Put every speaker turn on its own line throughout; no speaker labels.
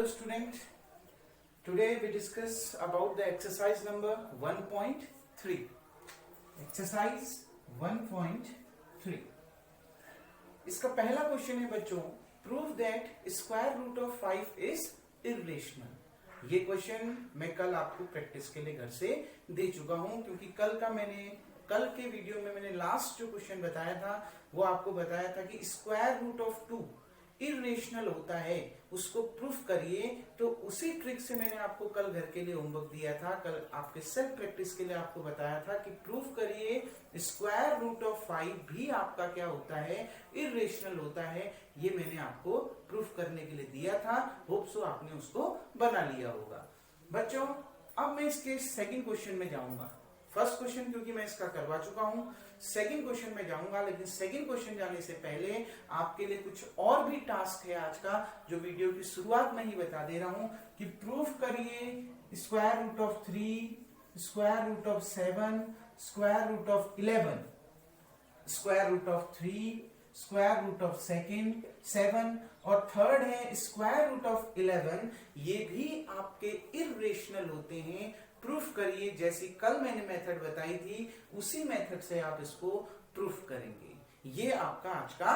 Hello student, today we discuss about the exercise number 1.3. Exercise 1.3. इसका पहला question है बच्चों, prove that square root of 5 is irrational. ये question मैं कल आपको प्रैक्टिस के लिए घर से दे चुका हूं, क्योंकि कल के वीडियो में मैंने लास्ट जो क्वेश्चन बताया था वो आपको बताया था कि स्क्वायर रूट ऑफ 2 इर्रेशनल होता है, उसको प्रूफ करिए। तो उसी ट्रिक से मैंने आपको कल घर के लिए होमवर्क दिया था, कल आपके सेल्फ प्रैक्टिस के लिए आपको बताया था कि प्रूफ करिए स्क्वायर रूट ऑफ 5 भी आपका क्या होता है, इर्रेशनल होता है। ये मैंने आपको प्रूफ करने के लिए दिया था, होप सो आपने उसको बना लिया होगा। बच्चों अब मैं इसके सेकंड क्वेश्चन में जाऊंगा। फर्स्ट क्वेश्चन क्योंकि मैं इसका करवा चुका हूं, सेकंड क्वेश्चन में जाऊंगा, लेकिन सेकंड क्वेश्चन जाने से पहले आपके लिए कुछ और भी टास्क है आज का, जो वीडियो की शुरुआत में ही बता दे रहा हूं कि प्रूफ करिए square root of 3, square root of 7, square root of 11, square root of 3, square root of 7 और थर्ड है स्क्वायर रूट ऑफ 11। ये भी आपके इर्रेशनल होते हैं। प्रूफ करिए, जैसी कल मैंने मेथड बताई थी उसी मेथड से आप इसको प्रूफ करेंगे। ये आपका आज का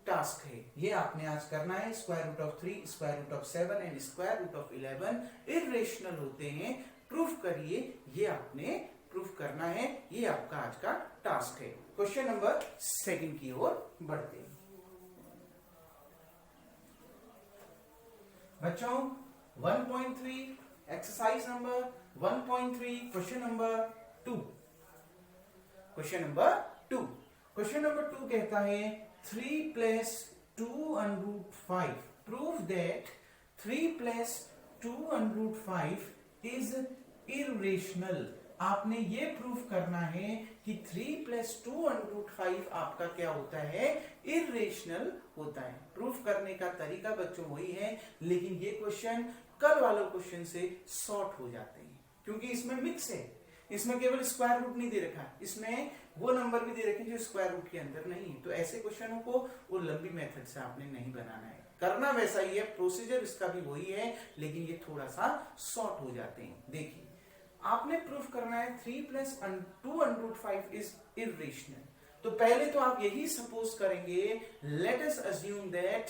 टास्क है, ये आपने आज करना है। Square root of 3, square root of 7 and square root of 11 irrational होते हैं। प्रूफ करिए, ये आपने प्रूफ करना है। ये आपका आज का टास्क है। क्वेश्चन नंबर सेकंड की ओर बढ़ते हैं बच्चों। 1.3 exercise number 1.3 question number 2। Question number 2 कहता है 3 + 2√5 प्रूव दैट 3 + 2√5 इज इर्रेशनल। आपने ये प्रूफ करना है कि 3 + 2√5 आपका क्या होता है, इर्रेशनल होता है। प्रूफ करने का तरीका बच्चों वही है, लेकिन ये क्वेश्चन कल वाले क्वेश्चन से शॉर्ट हो जाते हैं, क्योंकि इसमें मिक्स है। इसमें केवल स्क्वायर रूट नहीं दे रखा, इसमें वो नंबर भी दे रखे जो स्क्वायर रूट के अंदर नहीं है। तो ऐसे क्वेश्चनों को वो लंबी मेथड से आपने नहीं बनाना है, करना वैसा ही है, प्रोसीजर इसका भी वही है, लेकिन ये थोड़ा सा शॉर्ट हो जाते हैं। देखिए, आपने प्रूफ करना है 3 + 2√5 इज इर्रेशनल। तो पहले तो आप यही सपोज करेंगे, let us assume that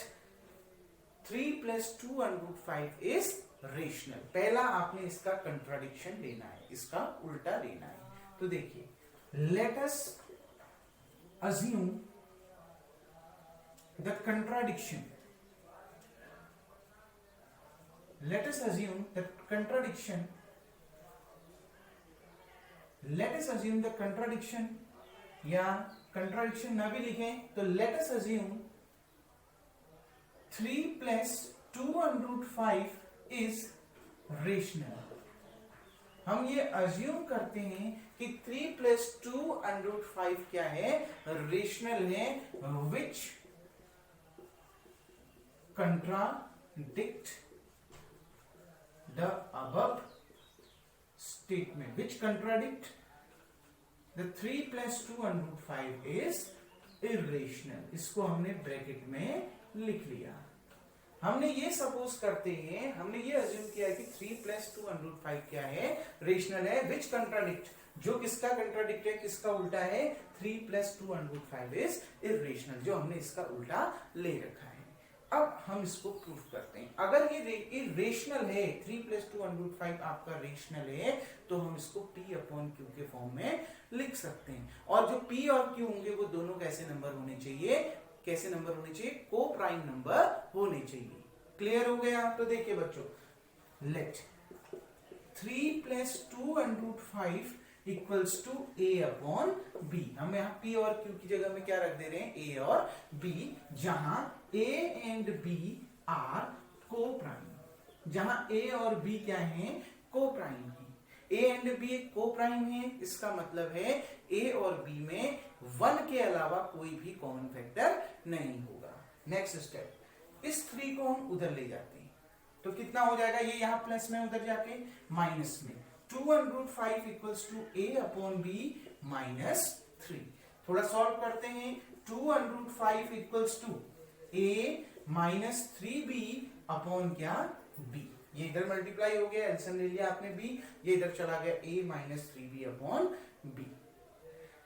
3 + 2√5 is rational. पहला आपने इसका कंट्राडिक्शन लेना है, इसका उल्टा लेना है। तो देखिए, let us assume the contradiction, let us assume the contradiction, let us assume the contradiction, या कंट्राडिक्शन ना भी लिखें तो let us assume 3 + 2√5 is rational. हम ये अज्यूम करते हैं कि 3 + 2√5 क्या है, रेशनल है, which contradict the above statement, which contradict the 3 + 2√5 is irrational. इसको हमने ब्रैकेट में लिख लिया। हमने ये सपोज करते हैं, हमने ये अज्यूम किया कि 3 + 2√5 क्या है, रेशनल है, विच कंट्राडिक्ट, जो किसका कंट्राडिक्ट है, किसका उल्टा है, 3 + 2√5 इज इर्रेशनल, जो हमने इसका उल्टा ले रखा है। अब हम इसको प्रूफ करते हैं। अगर ये इर्रेशनल है, 3 + 2√5 आपका रेशनल है, तो हम इसको P/Q के फॉर्म में लिख सकते हैं। और जो P और Q होंगे वो दोनों कैसे नंबर होने चाहिए, कैसे नंबर होने चाहिए, को प्राइम नंबर होने चाहिए। क्लियर हो गया? तो देखिए बच्चों, लेट 3 + 2√5 इक्वल्स टू A/B। हम यहाँ P और Q की जगह में क्या रख दे रहे हैं, A और B, जहां A एंड B आर को प्राइम, जहां A और B क्या है, को प्राइम है। A एंड B को प्राइम है, इसका मतलब है A और B में 1 के अलावा कोई भी कॉमन फैक्टर नहीं होगा। नेक्स्ट स्टेप, इस 3 को हम उधर ले जाते हैं, तो कितना हो जाएगा, ये यहां प्लस में, उधर जाके माइनस में। 2√5 इक्वल्स टू A/B -3। थोड़ा सॉल्व करते हैं। 2√5 equals to A -3B upon क्या, बी। ये इधर मल्टीप्लाई हो गया, एलसीएम ले लिया आपने बी, ये इधर चला गया a minus 3b upon b.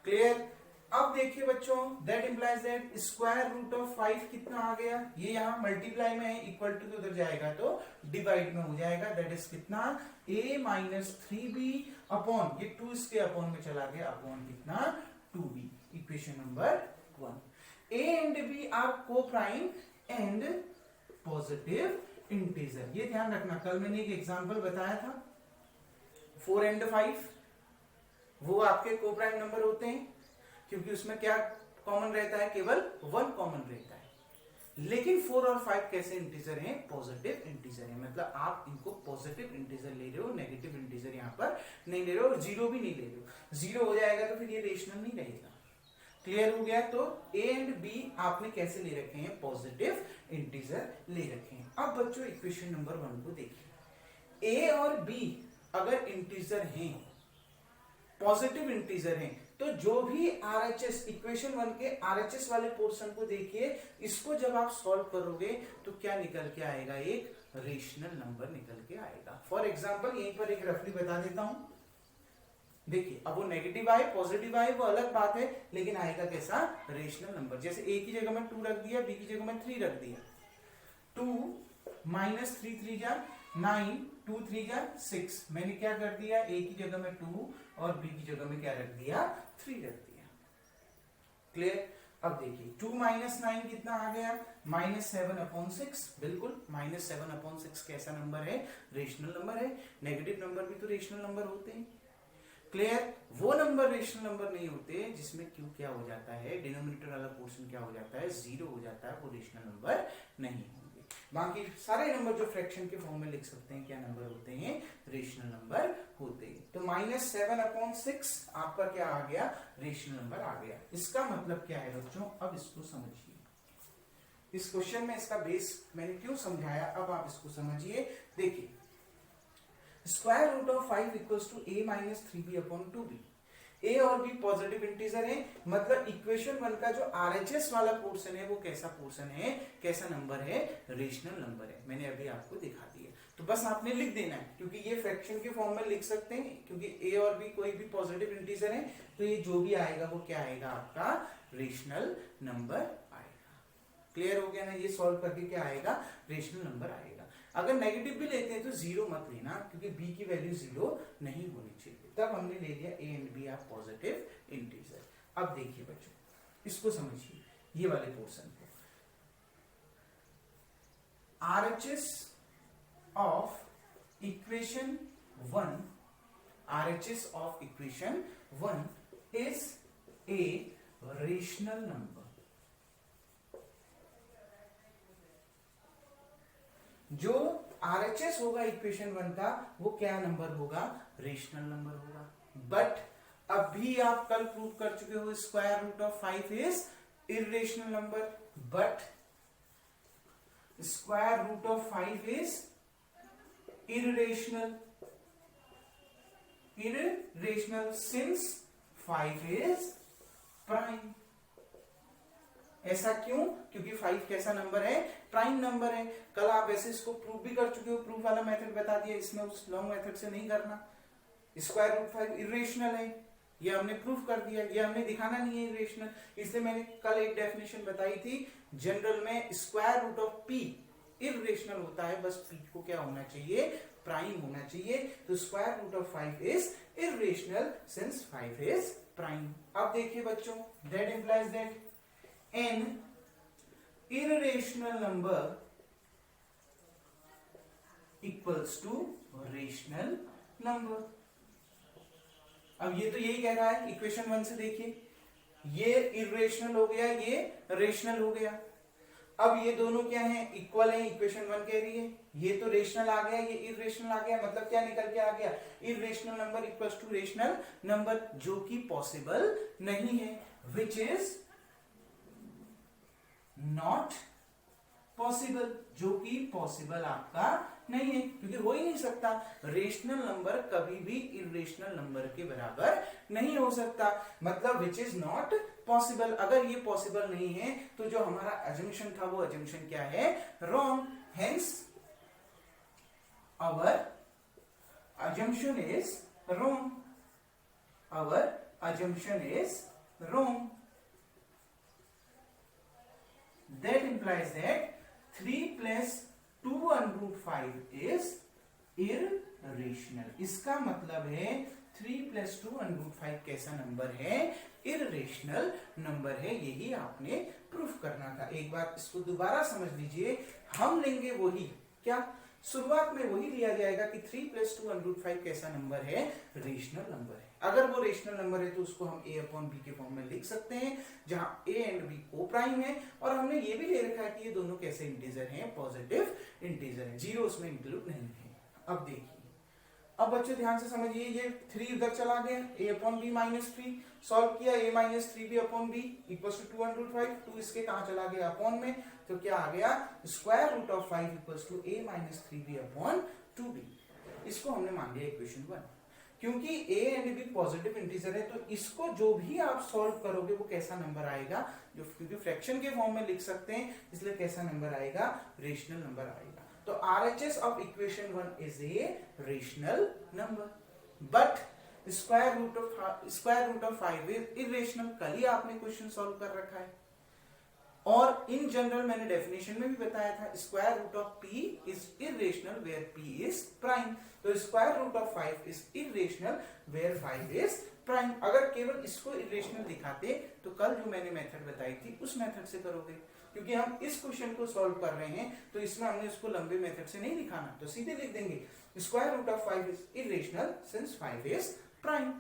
Clear? अब देखिए बच्चों, that implies that square root of 5 कितना आ गया, ये यहां मल्टीप्लाई में है, इक्वल टू उधर जाएगा तो डिवाइड में हो जाएगा, दैट इज कितना a माइनस 3b अपॉन ये 2 इसके अपॉन में चला गया, अपॉन कितना 2b। Equation number 1। a and b are coprime and positive integer. ये ध्यान रखना, कल मैंने एक एग्जांपल बताया था 4 एंड 5, वो आपके को प्राइम नंबर होते हैं क्योंकि उसमें क्या कॉमन रहता है, केवल 1 कॉमन रहता है। लेकिन 4 और 5 कैसे इंटीजर हैं, पॉजिटिव इंटीजर हैं, मतलब आप इनको पॉजिटिव इंटीजर ले रहे हो, नेगेटिव इंटीजर यहाँ पर नहीं ले रहे हो, और जीरो भी नहीं ले रहे हो। जीरो हो जाएगा तो फिर ये रेशनल नहीं रहेगा। क्लियर हो गया? तो a एंड b आपने कैसे ले रखे हैं, पॉजिटिव इंटीजर ले रखे हैं। अब बच्चों इक्वेशन नंबर 1 को देखिए, a और b अगर इंटीजर हैं, पॉजिटिव इंटीजर हैं, तो जो भी RHS इक्वेशन 1 के RHS वाले पोर्शन को देखिए, इसको जब आप सॉल्व करोगे तो क्या निकल के आएगा, एक रेशनल नंबर निकल के आएगा। फॉर एग्जांपल यहीं पर एक रफली बता देता हूं, देखिए अब वो नेगेटिव आए पॉजिटिव आए वो अलग बात है, लेकिन आएगा कैसा, रेशनल नंबर। जैसे a की जगह में 2 रख दिया, b की जगह में 3 रख दिया, 2 माइनस 3 3 जा 9, 2 3 जा 6, मैंने क्या कर दिया, a की जगह में 2 और b की जगह में क्या रख दिया, 3 रख दिया। क्लियर? अब देखिए 2 माइनस 9 कितना आ गया, माइनस 7 अपॉन 6। बिल्कुल, माइनस 7 अपॉन 6 कैसा नंबर है, रेशनल नंबर है। नेगेटिव नंबर भी तो रेशनल नंबर होते हैं। क्लियर? वो नंबर रेशनल नंबर नहीं होते जिसमें क्यों क्या हो जाता है, डिनोमिनेटर वाला पोर्शन क्या हो जाता है, जीरो हो जाता है, वो रेशनल नंबर नहीं होंगे। बाकी सारे नंबर जो फ्रैक्शन के फॉर्म में लिख सकते हैं, क्या नंबर होते हैं, रेशनल नंबर होते हैं। तो माइनस 7 अपॉन 6 आपका क्या आ गया, रेशनल नंबर आ गया। इसका मतलब क्या है बच्चों, अब इसको समझिए, इस क्वेश्चन में इसका बेस मैंने क्यों समझाया, अब आप इसको समझिए। देखिए square root of 5 equals to a minus 3b upon 2b। a और b पॉजिटिव इंटीजर है, मतलब इक्वेशन 1 का जो RHS वाला पोर्शन है वो कैसा पोर्शन है, कैसा नंबर है, रेशनल नंबर है। मैंने अभी आपको दिखा दिया, तो बस आपने लिख देना है, क्योंकि ये फ्रैक्शन के फॉर्म में लिख सकते हैं, क्योंकि a और b कोई भी पॉजिटिव इंटीजर है, तो ये जो भी आएगा वो क्या आएगा, आपका रेशनल नंबर आएगा। क्लियर हो गया ना? ये सॉल्व करके क्या आएगा, रेशनल नंबर आएगा। अगर नेगेटिव भी लेते हैं तो जीरो मत लेना, क्योंकि b की वैल्यू जीरो नहीं होनी चाहिए। तब हमने ले लिया a एंड b आप पॉजिटिव इंटीजर। अब देखिए बच्चों, इसको समझिए, ये वाले पोर्शन को, RHS of equation 1, RHS of equation 1 is a rational number. जो RHS होगा इक्वेशन 1 का, वो क्या नंबर होगा, रेशनल नंबर होगा। बट अभी आप कल प्रूव कर चुके हो square root of 5 is irrational number, but square root of 5 is irrational since 5 is prime. ऐसा क्यों? क्योंकि 5 कैसा नंबर है, प्राइम नंबर है। कल आप वैसे इसको प्रूव भी कर चुके हो, प्रूफ वाला मेथड बता दिया, इसमें उस लॉन्ग मेथड से नहीं करना। स्क्वायर रूट 5 इरेशनल है, ये हमने प्रूफ कर दिया, ये हमने दिखाना नहीं है इरेशनल, इसलिए मैंने कल एक डेफिनेशन बताई थी, जनरल में square root of p irrational होता है, बस p को क्या होना चाहिए, प्राइम होना चाहिए। तो square root of 5 is irrational since 5 is prime. अब देखिए बच्चों, that implies that n irrational number equals to rational number। अब ये तो यही कह रहा है इक्वेशन 1 से, देखिए ये इरेशनल हो गया, ये रेशनल हो गया। अब ये दोनों क्या हैं, इक्वल हैं, इक्वेशन 1 कह रही है। ये तो रेशनल आ गया, ये इरेशनल आ गया, मतलब क्या निकल के आ गया, irrational number equals to rational number, जो कि पॉसिबल नहीं है, विच इज नॉट पॉसिबल, जो कि पॉसिबल आपका नहीं है, क्योंकि हो ही नहीं सकता। रेशनल नंबर कभी भी इरेशनल नंबर के बराबर नहीं हो सकता, मतलब विच इज नॉट पॉसिबल। अगर ये पॉसिबल नहीं है तो जो हमारा अजम्पशन था वो अजम्पशन क्या है, wrong. Hence our assumption is wrong. Our assumption is wrong. That implies that 3 plus 2 under root 5 is irrational. इसका मतलब है 3 plus 2 under root 5 कैसा नंबर है? इररेशनल नंबर है। यही आपने प्रूफ करना था। एक बार इसको दोबारा समझ लीजिए। हम लेंगे वही, क्या शुरुआत में वही लिया जाएगा कि 3 plus 2 under root 5 कैसा नंबर है? रेशनल नंबर है। अगर वो रेशनल नंबर है तो उसको हम a अपॉन b के फॉर्म में लिख सकते हैं, जहां a एंड b को प्राइम है। और हमने ये भी ले रखा है कि ये दोनों कैसे इंटीजर हैं? पॉजिटिव इंटीजर है, जीरो उसमें इंक्लूड नहीं है। अब देखिए, अब बच्चों ध्यान से समझिए, ये 3 उधर चला गया, a upon b minus 3 solve किया, a minus 3b upon b equals to 2 under root 5। 2 इसके कहां चला गया? अपॉन में, तो क्या आ गया? Square root of 5 equals to a minus 3b upon 2b। इसको हमने मान लिया इक्वेशन 1। क्योंकि a and b positive integer है, तो इसको जो भी आप सॉल्व करोगे वो कैसा नंबर आएगा? जो क्योंकि फ्रैक्शन के फॉर्म में लिख सकते हैं, इसलिए कैसा नंबर आएगा? रेशनल नंबर आएगा। तो RHS of equation 1 is a rational number, but square root of 5 is irrational। कल ही आपने क्वेश्चन सॉल्व कर रखा है। और इन जनरल मैंने डेफिनेशन में भी बताया था, square root of p is irrational where p is prime। तो square root of 5 is irrational where 5 is prime। अगर केवल इसको irrational दिखाते तो कल जो मैंने मेथड बताई थी उस मेथड से करोगे। क्योंकि हम इस क्वेश्चन को सॉल्व कर रहे हैं तो इसमें हमने इसको लंबे मेथड से नहीं दिखाना, तो सीधे लिख देंगे square root of 5 is irrational since 5 is prime.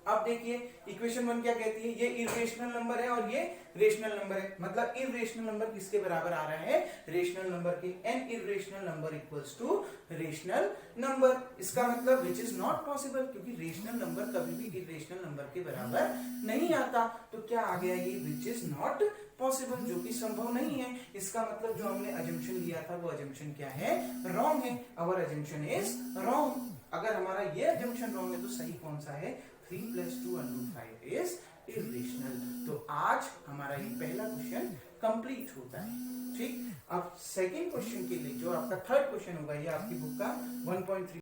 अब देखिए इक्वेशन 1 क्या कहती है? ये इररेशनल नंबर है और ये रेशनल नंबर है। मतलब इररेशनल नंबर किसके बराबर आ रहा है? रेशनल नंबर के। An irrational number equals to rational number. इसका मतलब विच इज नॉट पॉसिबल, क्योंकि रेशनल नंबर कभी भी इररेशनल नंबर के बराबर नहीं आता। तो क्या आ गया? ये विच इज नॉट पॉसिबल, जो कि संभव नहीं है। इसका मतलब जो हमने अजम्पशन लिया था वो अजम्पशन क्या है? रॉन्ग है। Our assumption is wrong. अगर हमारा ये अजम्पशन रॉन्ग है तो सही कौन सा है? 3 plus 2 under root 5 is irrational। तो आज हमारा ये पहला क्वेश्चन कंप्लीट होता है। ठीक, अब सेकंड क्वेश्चन के लिए जो आपका थर्ड क्वेश्चन होगा, ये आपकी बुक का 1.3